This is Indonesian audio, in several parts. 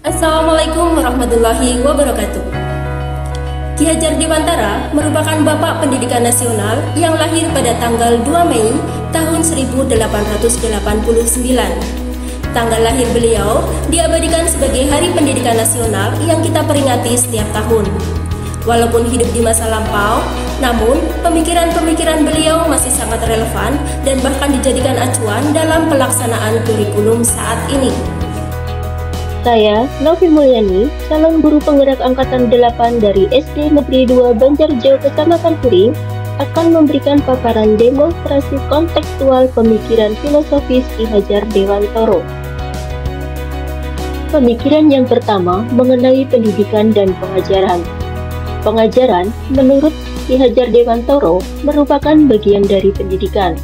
Assalamualaikum warahmatullahi wabarakatuh. Ki Hajar Dewantara merupakan Bapak Pendidikan Nasional yang lahir pada tanggal 2 Mei tahun 1889. Tanggal lahir beliau diabadikan sebagai Hari Pendidikan Nasional yang kita peringati setiap tahun. Walaupun hidup di masa lampau, namun pemikiran-pemikiran beliau masih sangat relevan dan bahkan dijadikan acuan dalam pelaksanaan kurikulum saat ini. Saya, Novi Mulyani, calon guru penggerak Angkatan 8 dari SD Negeri 2 Banjarjo, Kecamatan Kuring, akan memberikan paparan demonstrasi kontekstual pemikiran filosofis Ki Hajar Dewantara. Pemikiran yang pertama mengenai pendidikan dan pengajaran. Pengajaran, menurut Ki Hajar Dewantara, merupakan bagian dari pendidikan.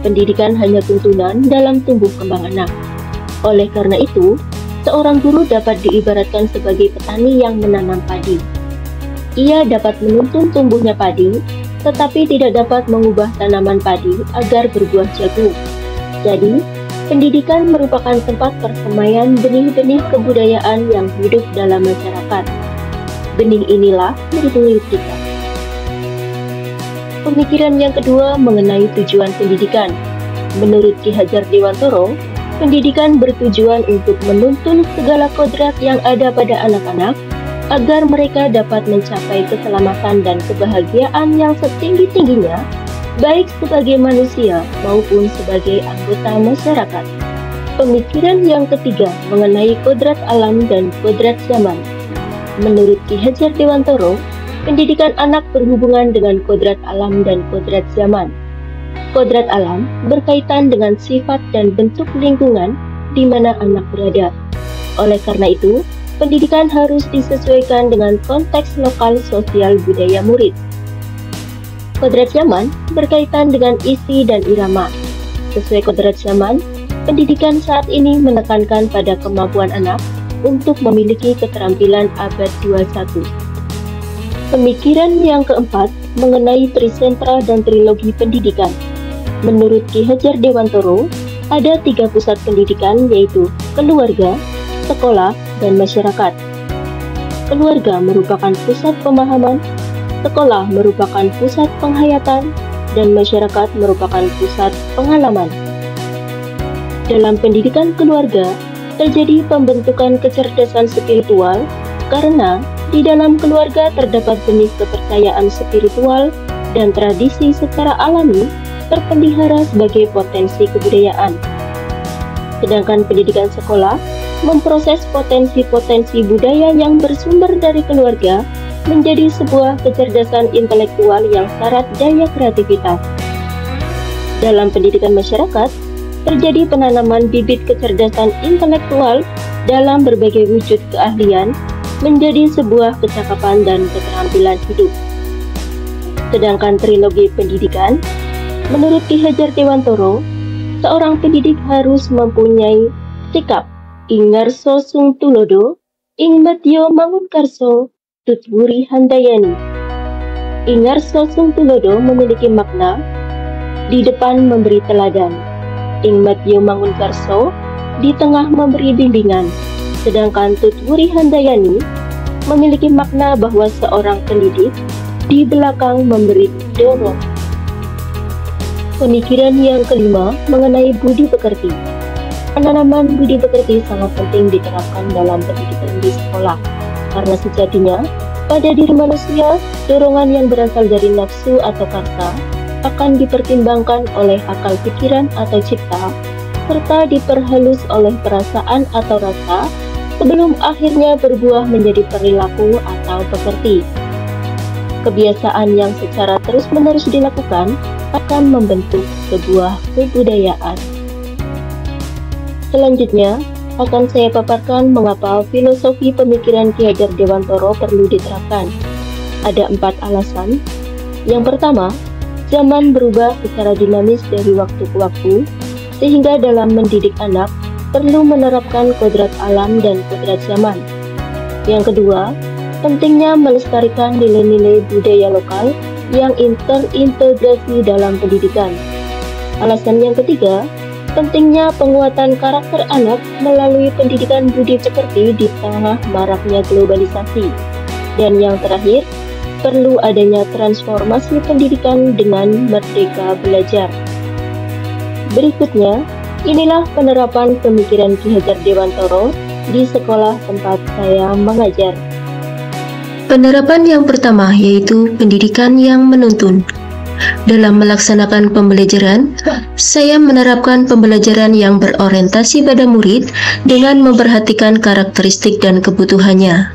Pendidikan hanya tuntunan dalam tumbuh kembang anak. Oleh karena itu, seorang guru dapat diibaratkan sebagai petani yang menanam padi. Ia dapat menuntun tumbuhnya padi, tetapi tidak dapat mengubah tanaman padi agar berbuah jagung. Jadi, pendidikan merupakan tempat persemaian benih-benih kebudayaan yang hidup dalam masyarakat. Benih inilah milik kita. Pemikiran yang kedua mengenai tujuan pendidikan. Menurut Ki Hajar Dewantara, pendidikan bertujuan untuk menuntun segala kodrat yang ada pada anak-anak agar mereka dapat mencapai keselamatan dan kebahagiaan yang setinggi-tingginya, baik sebagai manusia maupun sebagai anggota masyarakat. Pemikiran yang ketiga mengenai kodrat alam dan kodrat zaman. Menurut Ki Hajar Dewantara, pendidikan anak berhubungan dengan kodrat alam dan kodrat zaman. Kodrat alam berkaitan dengan sifat dan bentuk lingkungan di mana anak berada. Oleh karena itu, pendidikan harus disesuaikan dengan konteks lokal sosial budaya murid. Kodrat zaman berkaitan dengan isi dan irama. Sesuai kodrat zaman, pendidikan saat ini menekankan pada kemampuan anak untuk memiliki keterampilan abad 21. Pemikiran yang keempat mengenai trisentra dan trilogi pendidikan. Menurut Ki Hajar Dewantara, ada 3 pusat pendidikan, yaitu keluarga, sekolah, dan masyarakat. Keluarga merupakan pusat pemahaman, sekolah merupakan pusat penghayatan, dan masyarakat merupakan pusat pengalaman. Dalam pendidikan keluarga, terjadi pembentukan kecerdasan spiritual karena di dalam keluarga terdapat benih kepercayaan spiritual dan tradisi secara alami terpelihara sebagai potensi kebudayaan. Sedangkan pendidikan sekolah memproses potensi-potensi budaya yang bersumber dari keluarga menjadi sebuah kecerdasan intelektual yang syarat daya kreativitas. Dalam pendidikan masyarakat, terjadi penanaman bibit kecerdasan intelektual dalam berbagai wujud keahlian menjadi sebuah kecakapan dan keterampilan hidup. Sedangkan trilogi pendidikan, menurut Ki Hajar Dewantara, seorang pendidik harus mempunyai sikap ing ngarsa sung tulodo, ing madya mangunkarso, tutwuri handayani. Ing ngarsa sung tulodo memiliki makna di depan memberi teladan, ing madya mangunkarso di tengah memberi bimbingan, sedangkan tutwuri handayani memiliki makna bahwa seorang pendidik di belakang memberi dorong. Pemikiran yang kelima mengenai budi pekerti. Penanaman budi pekerti sangat penting diterapkan dalam pendidikan di sekolah, karena sejatinya pada diri manusia, dorongan yang berasal dari nafsu atau karsa akan dipertimbangkan oleh akal pikiran atau cipta, serta diperhalus oleh perasaan atau rasa sebelum akhirnya berbuah menjadi perilaku atau pekerti. Kebiasaan yang secara terus-menerus dilakukan akan membentuk sebuah kebudayaan. Selanjutnya, akan saya paparkan mengapa filosofi pemikiran Ki Hajar Dewantara perlu diterapkan. Ada 4 alasan. Yang pertama, zaman berubah secara dinamis dari waktu ke waktu, sehingga dalam mendidik anak perlu menerapkan kodrat alam dan kodrat zaman. Yang kedua, pentingnya melestarikan nilai-nilai budaya lokal yang terintegrasi dalam pendidikan. Alasan yang ketiga, pentingnya penguatan karakter anak melalui pendidikan budi pekerti di tengah maraknya globalisasi. Dan yang terakhir, perlu adanya transformasi pendidikan dengan merdeka belajar. Berikutnya, inilah penerapan pemikiran Ki Hajar Dewantoro di sekolah tempat saya mengajar. Penerapan yang pertama yaitu pendidikan yang menuntun. Dalam melaksanakan pembelajaran, saya menerapkan pembelajaran yang berorientasi pada murid dengan memperhatikan karakteristik dan kebutuhannya.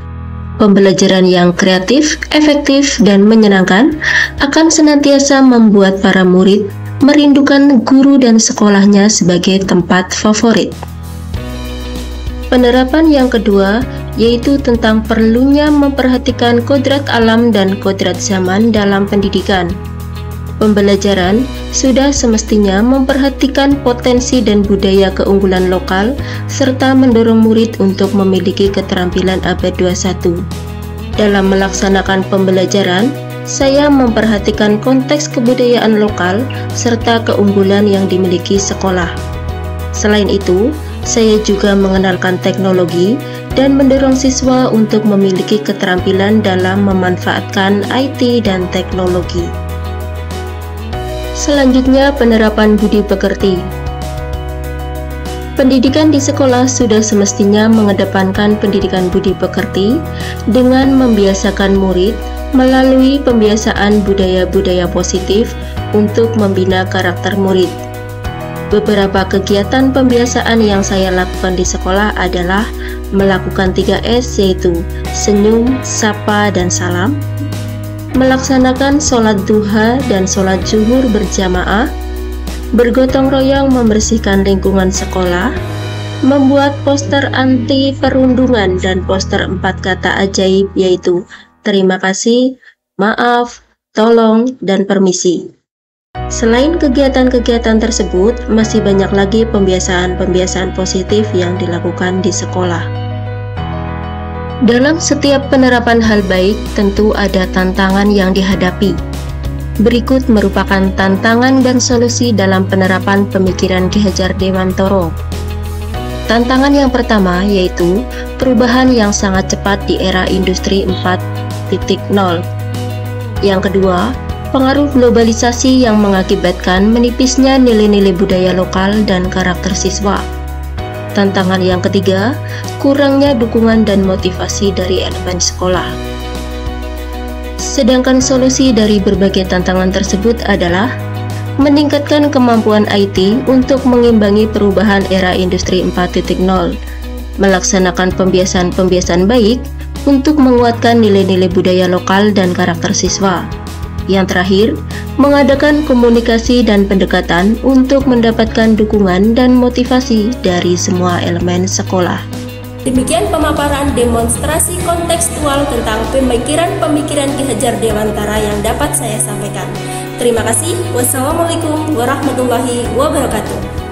Pembelajaran yang kreatif, efektif, dan menyenangkan akan senantiasa membuat para murid merindukan guru dan sekolahnya sebagai tempat favorit. Penerapan yang kedua yaitu tentang perlunya memperhatikan kodrat alam dan kodrat zaman dalam pendidikan. Pembelajaran sudah semestinya memperhatikan potensi dan budaya keunggulan lokal serta mendorong murid untuk memiliki keterampilan abad 21. Dalam melaksanakan pembelajaran, saya memperhatikan konteks kebudayaan lokal serta keunggulan yang dimiliki sekolah. Selain itu, saya juga mengenalkan teknologi dan mendorong siswa untuk memiliki keterampilan dalam memanfaatkan IT dan teknologi. Selanjutnya, penerapan budi pekerti. Pendidikan di sekolah sudah semestinya mengedepankan pendidikan budi pekerti dengan membiasakan murid melalui pembiasaan budaya-budaya positif untuk membina karakter murid. Beberapa kegiatan pembiasaan yang saya lakukan di sekolah adalah melakukan 3S yaitu senyum, sapa, dan salam, melaksanakan sholat duha dan sholat zuhur berjamaah, bergotong royong membersihkan lingkungan sekolah, membuat poster anti perundungan dan poster 4 kata ajaib yaitu terima kasih, maaf, tolong, dan permisi. Selain kegiatan-kegiatan tersebut, masih banyak lagi pembiasaan-pembiasaan positif yang dilakukan di sekolah. Dalam setiap penerapan hal baik, tentu ada tantangan yang dihadapi. Berikut merupakan tantangan dan solusi dalam penerapan pemikiran Ki Hajar Dewantoro. Tantangan yang pertama yaitu perubahan yang sangat cepat di era industri 4.0. Yang kedua, pengaruh globalisasi yang mengakibatkan menipisnya nilai-nilai budaya lokal dan karakter siswa. Tantangan yang ketiga, kurangnya dukungan dan motivasi dari elemen sekolah. Sedangkan solusi dari berbagai tantangan tersebut adalah meningkatkan kemampuan IT untuk mengimbangi perubahan era industri 4.0, melaksanakan pembiasaan-pembiasaan baik untuk menguatkan nilai-nilai budaya lokal dan karakter siswa. Yang terakhir, mengadakan komunikasi dan pendekatan untuk mendapatkan dukungan dan motivasi dari semua elemen sekolah. Demikian pemaparan demonstrasi kontekstual tentang pemikiran-pemikiran Ki Hajar Dewantoro yang dapat saya sampaikan. Terima kasih. Wassalamualaikum warahmatullahi wabarakatuh.